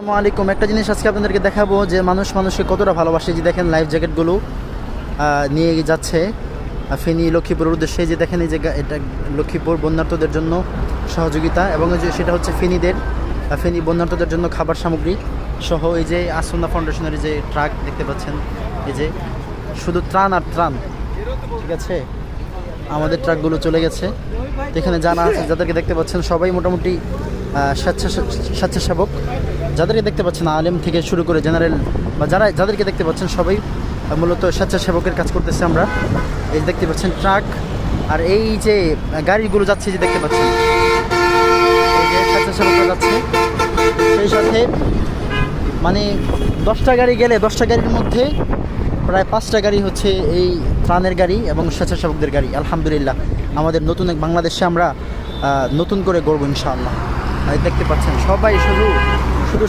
আসসালামু আলাইকুম। একটা জিনিস আজকে আপনাদেরকে দেখাবো যে মানুষকে কতটা ভালোবাসে। যে দেখেন লাইফ জ্যাকেটগুলো নিয়ে যাচ্ছে ফেনী লক্ষ্মীপুরের উদ্দেশ্যে। যে দেখেন এই যে এটা লক্ষ্মীপুর বন্যার্তদের জন্য সহযোগিতা, এবং এই যে সেটা হচ্ছে ফেনী বন্যার্তদের জন্য খাবার সামগ্রী সহ। এই যে আসন্না ফাউন্ডেশনের যে ট্রাক দেখতে পাচ্ছেন, এই যে শুধু ত্রাণ আর ত্রাণ, ঠিক আছে। আমাদের ট্রাকগুলো চলে গেছে। তো এখানে জানা আছে যাদেরকে দেখতে পাচ্ছেন সবাই মোটামুটি স্বেচ্ছাসেবক। যাদেরকে দেখতে পাচ্ছেন আলেম থেকে শুরু করে জেনারেল বা যাদেরকে দেখতে পাচ্ছেন সবাই মূলত স্বেচ্ছাসেবকের কাজ করতেছে আমরা। এই যে দেখতে পাচ্ছেন ট্রাক আর এই যে গাড়িগুলো যাচ্ছে, যে দেখতে পাচ্ছেন এই যে স্বেচ্ছাসেবকরা যাচ্ছে। সেই সাথে মানে 10টা গাড়ি গেলে 10টা গাড়ির মধ্যে প্রায় 5টা গাড়ি হচ্ছে এই ত্রাণের গাড়ি এবং স্বেচ্ছাসেবকদের গাড়ি। আলহামদুলিল্লাহ, আমাদের নতুন এক বাংলাদেশে আমরা নতুন করে গড়ব ইনশাআল্লাহ। দেখতে পাচ্ছেন সবাই শুধু